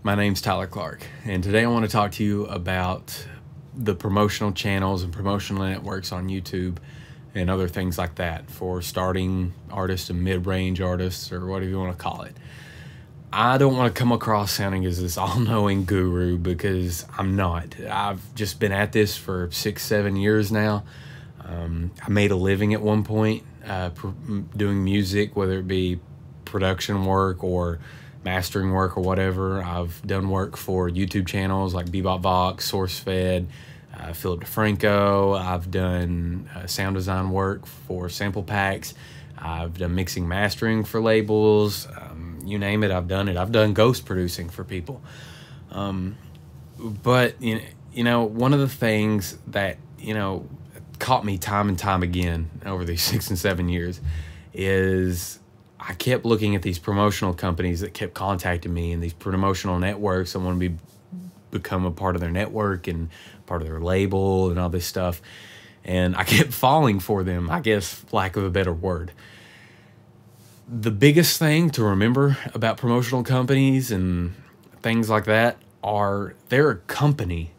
My name's Tyler Clark, and today I want to talk to you about the promotional channels and promotional networks on YouTube and other things like that for starting artists and mid-range artists, or whatever you want to call it. I don't want to come across sounding as this all-knowing guru, because I'm not. I've just been at this for 6-7 years now. I made a living at one point doing music, whether it be production work or mastering work or whatever. I've done work for YouTube channels like Bebopvox, SourceFed, Philip DeFranco. I've done sound design work for sample packs. I've done mixing, mastering for labels. You name it, I've done it. I've done ghost producing for people. But you know, one of the things that caught me time and time again over these 6 and 7 years is I kept looking at these promotional companies that kept contacting me, and these promotional networks. I want to become a part of their network and part of their label and all this stuff. And I kept falling for them, I guess, lack of a better word. The biggest thing to remember about promotional companies and things like that are they're a company.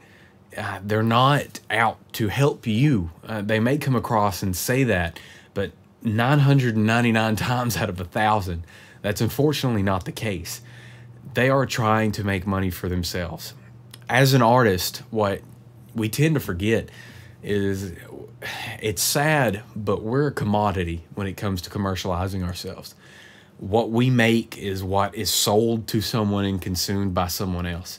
They're not out to help you. They may come across and say that, but 999 times out of 1,000, that's unfortunately not the case. They are trying to make money for themselves. As an artist, what we tend to forget is it's sad, but we're a commodity when it comes to commercializing ourselves. What we make is what is sold to someone and consumed by someone else.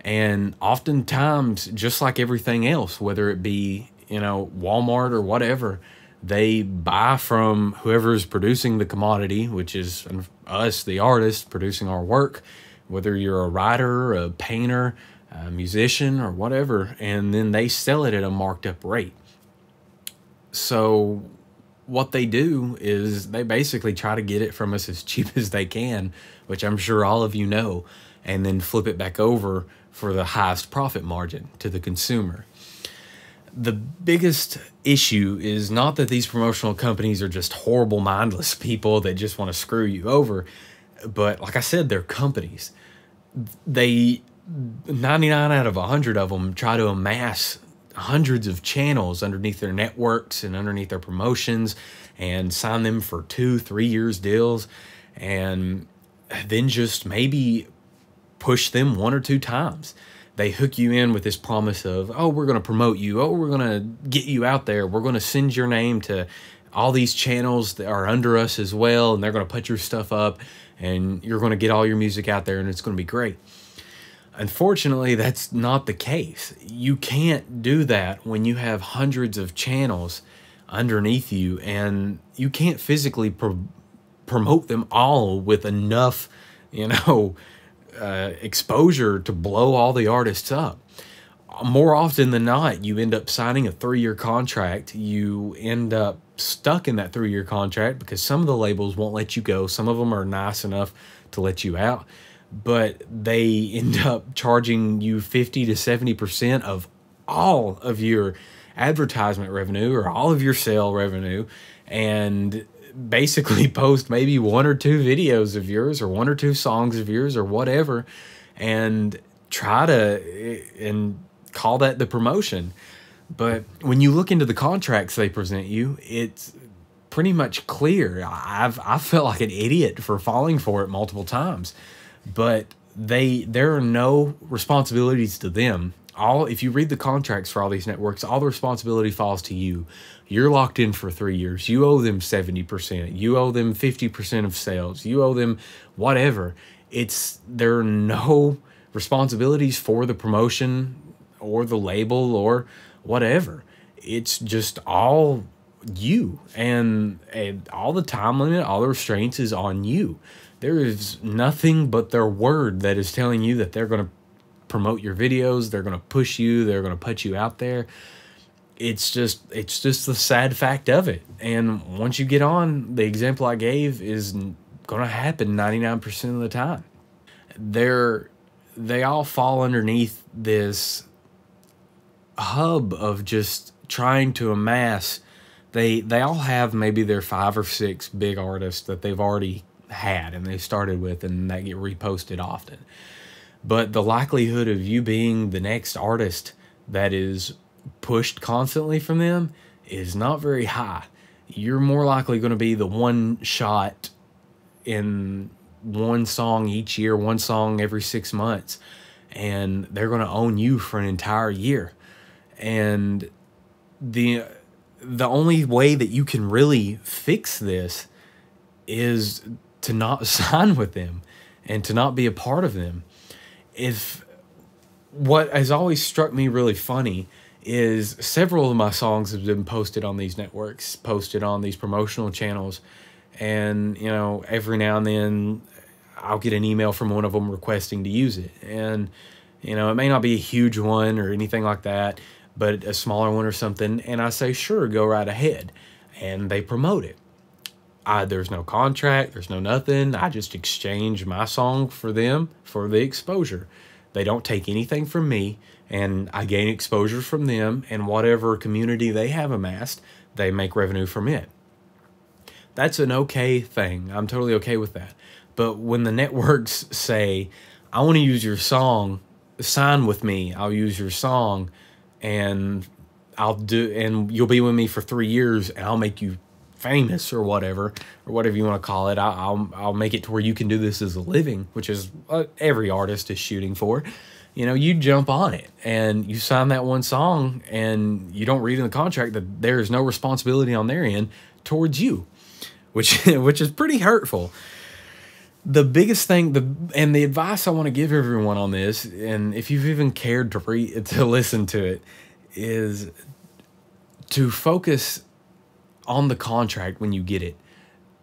And oftentimes, just like everything else, whether it be, Walmart or whatever, they buy from whoever is producing the commodity, which is us, the artist, producing our work, whether you're a writer, a painter, a musician, or whatever, and then they sell it at a marked up rate. So what they do is they basically try to get it from us as cheap as they can, which I'm sure all of you know, and then flip it back over for the highest profit margin to the consumer. The biggest issue is not that these promotional companies are just horrible, mindless people that just want to screw you over, but like I said, they're companies. 99 out of 100 of them try to amass hundreds of channels underneath their networks and underneath their promotions and sign them for 2-3 years deals, and then just maybe push them 1 or 2 times. They hook you in with this promise of, oh, we're going to promote you. Oh, we're going to get you out there. We're going to send your name to all these channels that are under us as well, and they're going to put your stuff up, and you're going to get all your music out there, and it's going to be great. Unfortunately, that's not the case. You can't do that when you have hundreds of channels underneath you, and you can't physically promote them all with enough, exposure to blow all the artists up. More often than not, you end up signing a 3-year contract. You end up stuck in that 3-year contract because some of the labels won't let you go. Some of them are nice enough to let you out, but they end up charging you 50 to 70% of all of your advertisement revenue or all of your sale revenue, and basically post maybe 1 or 2 videos of yours or 1 or 2 songs of yours or whatever, and try to and call that the promotion. But when you look into the contracts they present you, it's pretty much clear. I felt like an idiot for falling for it multiple times, but there are no responsibilities to them. If you read the contracts for all these networks, all the responsibility falls to you. You're locked in for 3 years. You owe them 70%. You owe them 50% of sales. You owe them whatever. There are no responsibilities for the promotion or the label or whatever. It's just all you, and all the time limit, all the restraints is on you. There is nothing but their word that is telling you that they're going to promote your videos, they're going to push you, they're going to put you out there. It's just the sad fact of it. And once you get on, the example I gave is going to happen 99% of the time. They all fall underneath this hub of just trying to amass. They all have maybe their 5 or 6 big artists that they've already had and they started with, and that get reposted often. but the likelihood of you being the next artist that is pushed constantly from them is not very high. You're more likely going to be the one shot in one song each year, one song every 6 months, and they're going to own you for an entire year. And the only way that you can really fix this is to not sign with them and to not be a part of them. If what has always struck me really funny is several of my songs have been posted on these networks, posted on these promotional channels, and you know, every now and then I'll get an email from one of them requesting to use it. And you know, it may not be a huge one or anything like that, but a smaller one or something, and I say, sure, go right ahead. And they promote it. There's no contract, there's no nothing. I just exchange my song for them for the exposure. They don't take anything from me, and I gain exposure from them, and whatever community they have amassed, they make revenue from it. That's an okay thing. I'm totally okay with that. But when the networks say, I want to use your song, sign with me, I'll use your song, and you'll be with me for 3 years, and I'll make you famous or whatever you want to call it. I'll make it to where you can do this as a living, which is what every artist is shooting for. You know, you jump on it and you sign that one song, and you don't read in the contract that there is no responsibility on their end towards you, which is pretty hurtful. The biggest thing, and the advice I want to give everyone on this, and if you've even cared to listen to it, is to focus on the contract when you get it,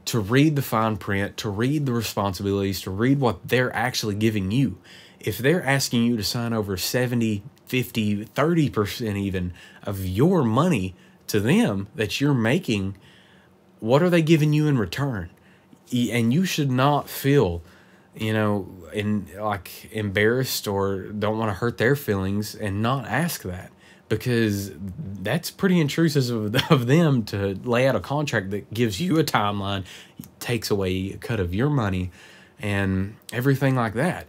to read the fine print, to read the responsibilities, to read what they're actually giving you. If they're asking you to sign over 70, 50, 30% even of your money to them that you're making, what are they giving you in return? And you should not feel, you know, like embarrassed or don't want to hurt their feelings and not ask that, because that's pretty intrusive of them to lay out a contract that gives you a timeline, takes away a cut of your money and everything like that.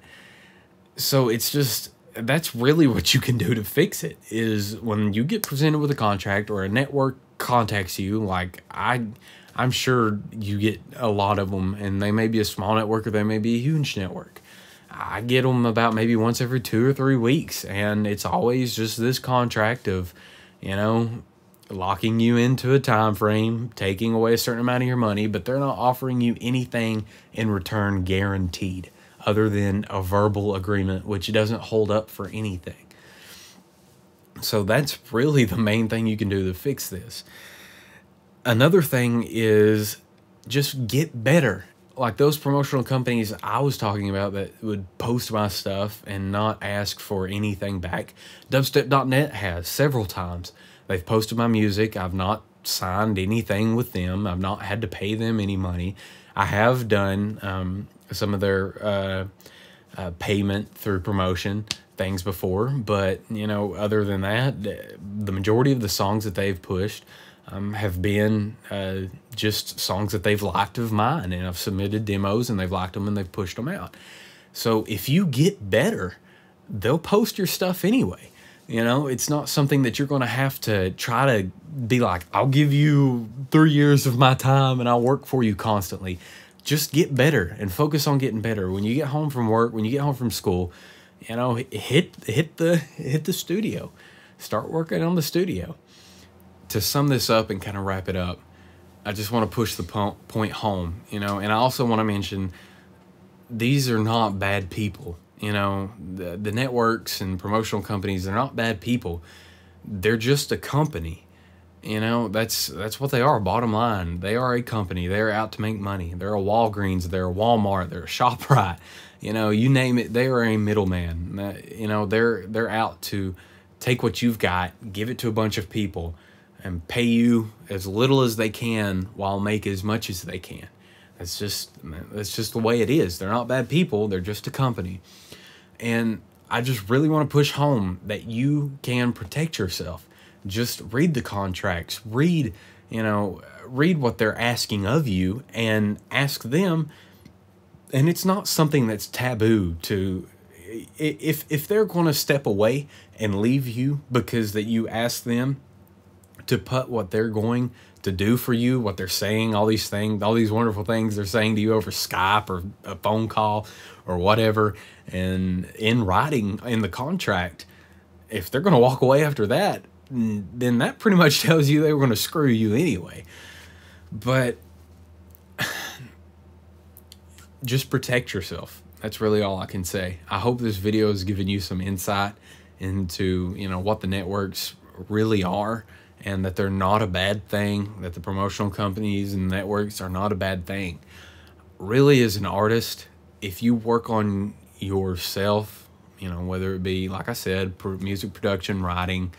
So it's just, that's really what you can do to fix it, is when you get presented with a contract or a network contacts you, like I'm sure you get a lot of them, and they may be a small network or they may be a huge network. I get them about maybe once every 2 or 3 weeks, and it's always just this contract of, you know, locking you into a time frame, taking away a certain amount of your money, but they're not offering you anything in return guaranteed other than a verbal agreement, which doesn't hold up for anything. So that's really the main thing you can do to fix this. Another thing is just get better. Like those promotional companies I was talking about that would post my stuff and not ask for anything back. Dubstep.net has several times. They've posted my music. I've not signed anything with them. I've not had to pay them any money. I have done some of their payment through promotion things before, but you know, other than that, the majority of the songs that they've pushed have been just songs that they've liked of mine, and I've submitted demos and they've liked them and they've pushed them out. So if you get better, they'll post your stuff anyway. You know, it's not something that you're going to have to try to be like, I'll give you 3 years of my time and I'll work for you constantly. Just get better and focus on getting better. When you get home from work, when you get home from school, you know, hit the studio. Start working on the studio. To sum this up and kind of wrap it up, I just want to push the point home, you know, and I also want to mention these are not bad people. You know, the networks and promotional companies, they're not bad people. They're just a company. You know, that's what they are. Bottom line, they are a company. They're out to make money. They're a Walgreens. They're a Walmart. They're a ShopRite. You know, you name it. They are a middleman. You know, they're out to take what you've got, give it to a bunch of people, and pay you as little as they can while make as much as they can. That's just the way it is. They're not bad people. They're just a company. And I just really want to push home that you can protect yourself. Just read the contracts. Read what they're asking of you and ask them. And it's not something that's taboo to if they're going to step away and leave you because that you asked them to put what they're going to do for you, what they're saying, all these things, all these wonderful things they're saying to you over Skype or a phone call or whatever, and in writing in the contract, if they're going to walk away after that, then that pretty much tells you they were going to screw you anyway. But just protect yourself. That's really all I can say. I hope this video has given you some insight into, you know, what the networks really are, and that they're not a bad thing, that the promotional companies and networks are not a bad thing. Really, as an artist, if you work on yourself, you know, whether it be, like I said, music production, writing,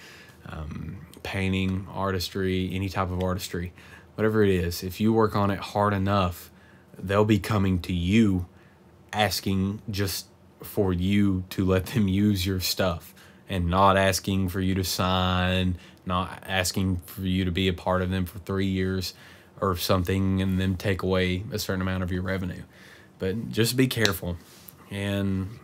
painting, artistry, any type of artistry, whatever it is, if you work on it hard enough, they'll be coming to you asking just for you to let them use your stuff, and not asking for you to sign, not asking for you to be a part of them for 3 years or something and then take away a certain amount of your revenue. But just be careful. And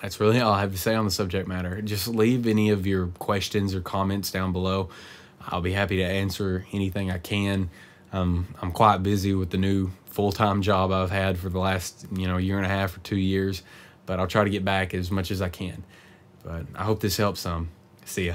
that's really all I have to say on the subject matter. Just leave any of your questions or comments down below. I'll be happy to answer anything I can. I'm quite busy with the new full-time job I've had for the last, you know, year and a half or 2 years, but I'll try to get back as much as I can. But I hope this helps some. See ya.